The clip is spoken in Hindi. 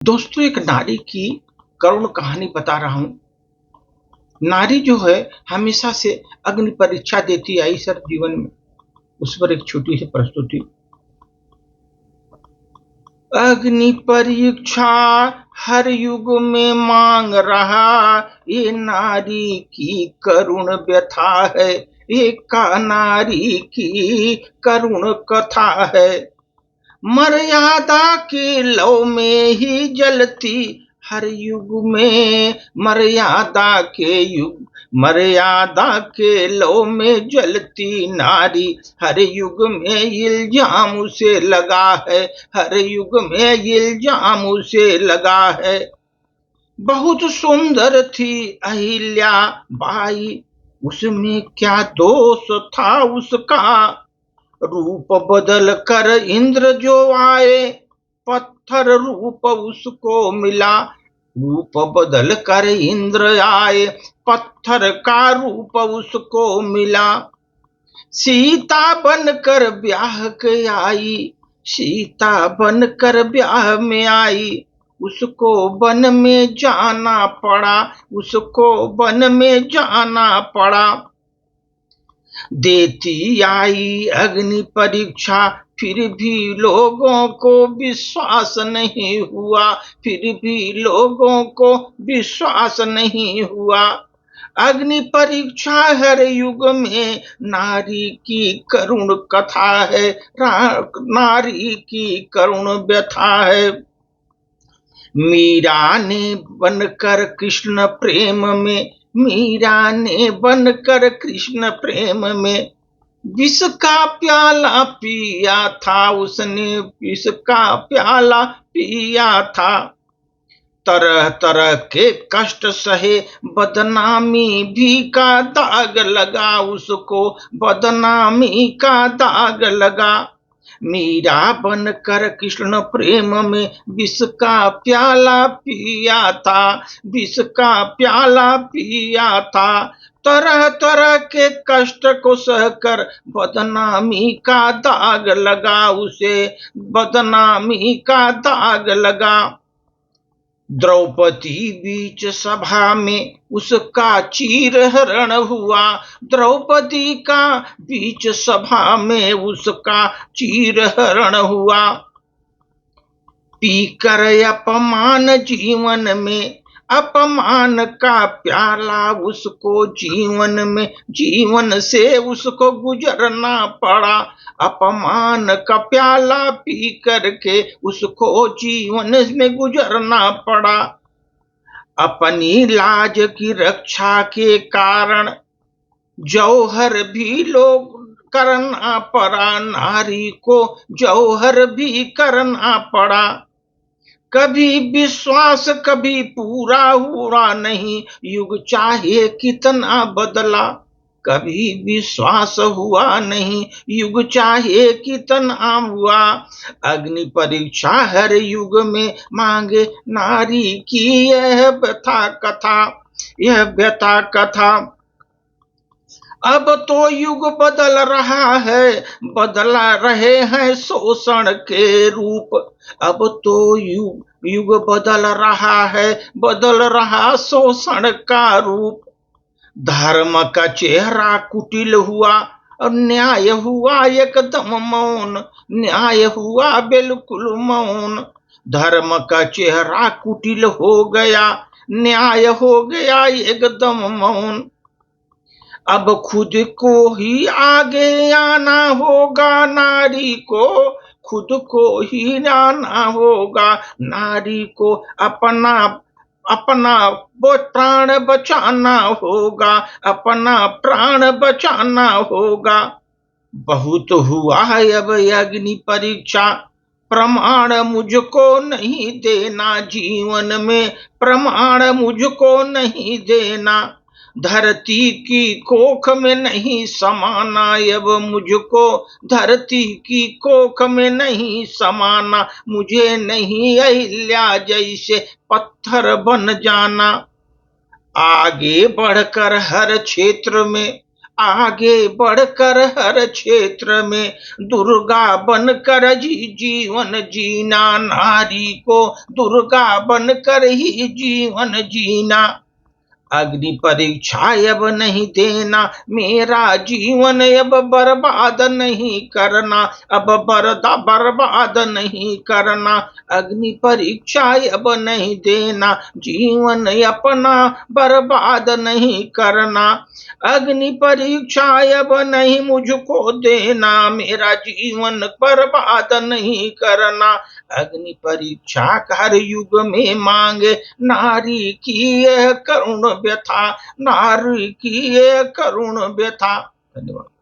दोस्तों, एक नारी की करुण कहानी बता रहा हूँ। नारी जो है हमेशा से अग्नि परीक्षा देती आई सर जीवन में। उस पर एक छोटी सी प्रस्तुति। अग्नि परीक्षा हर युग में मांग रहा, ये नारी की करुण व्यथा है, ये का नारी की करुण कथा है। मर्यादा के लौ में ही जलती हर युग में, मर्यादा के लौ में जलती नारी हर युग में इल्जाम उसे लगा है, हर युग में इल्जाम उसे लगा है। बहुत सुंदर थी अहिल्या बाई, उसमें क्या दोष था उसका। रूप बदल कर इंद्र जो आए, पत्थर रूप उसको मिला। रूप बदल कर इंद्र आए, पत्थर का रूप उसको मिला। सीता बनकर ब्याह के आई, सीता बनकर ब्याह में आई। उसको वन में जाना पड़ा, उसको वन में जाना पड़ा। देती आई अग्नि परीक्षा, फिर भी लोगों को विश्वास नहीं हुआ, फिर भी लोगों को विश्वास नहीं हुआ। अग्नि परीक्षा हर युग में नारी की करुण कथा है, नारी की करुण व्यथा है। मीरा ने बनकर कृष्ण प्रेम में, मीरा ने बनकर कृष्ण प्रेम में विष का प्याला पिया था, उसने विष का प्याला पिया था। तरह तरह के कष्ट सहे, बदनामी भी का दाग लगा उसको, बदनामी का दाग लगा। मीरा बनकर कृष्ण प्रेम में विष का प्याला पिया था, विष का प्याला पिया था। तरह तरह के कष्ट को सहकर बदनामी का दाग लगा उसे, बदनामी का दाग लगा। द्रौपदी बीच सभा में उसका चीरहरण हुआ, द्रौपदी का बीच सभा में उसका चीरहरण हुआ। पीकर अपमान जीवन में, अपमान का प्याला उसको जीवन में, जीवन से उसको गुजरना पड़ा। अपमान का प्याला पी करके उसको जीवन में गुजरना पड़ा। अपनी लाज की रक्षा के कारण जौहर भी लोग करना पड़ा, नारी को जौहर भी करना पड़ा। कभी विश्वास कभी पूरा हुआ नहीं, युग चाहे कितना बदला। कभी विश्वास हुआ नहीं, युग चाहे कितना हुआ। अग्नि परीक्षा हर युग में मांगे नारी की यह व्यथा कथा, यह व्यथा कथा। अब तो युग बदल रहा है, बदला रहे हैं शोषण के रूप। अब तो युग बदल रहा है, बदल रहा शोषण का रूप। धर्म का चेहरा कुटिल हुआ और न्याय हुआ एकदम मौन, न्याय हुआ बिल्कुल मौन। धर्म का चेहरा कुटिल हो गया, न्याय हो गया एकदम मौन। अब खुद को ही आगे आना होगा नारी को, खुद को ही आना होगा नारी को। अपना अपना वो प्राण बचाना होगा, अपना प्राण बचाना होगा। बहुत हुआ है अब अग्नि परीक्षा, प्रमाण मुझको नहीं देना जीवन में, प्रमाण मुझको नहीं देना। धरती की कोख में नहीं समाना अब मुझको, धरती की कोख में नहीं समाना। मुझे नहीं अहिल्या जैसे पत्थर बन जाना। आगे बढ़कर हर क्षेत्र में, आगे बढ़कर हर क्षेत्र में दुर्गा बनकर जीवन जीना, नारी को दुर्गा बनकर ही जीवन जीना। अग्नि परीक्षा अब नहीं देना, मेरा जीवन अब बर्बाद नहीं करना, अब बर्बाद नहीं करना। अग्नि परीक्षा अब नहीं देना, जीवन अपना बर्बाद नहीं करना। अग्नि परीक्षा अब नहीं मुझको देना, मेरा जीवन बर्बाद नहीं करना। अग्नि परीक्षा हर युग में मांगे नारी की यह करुण व्यथा, नारी की यह करुण व्यथा। धन्यवाद।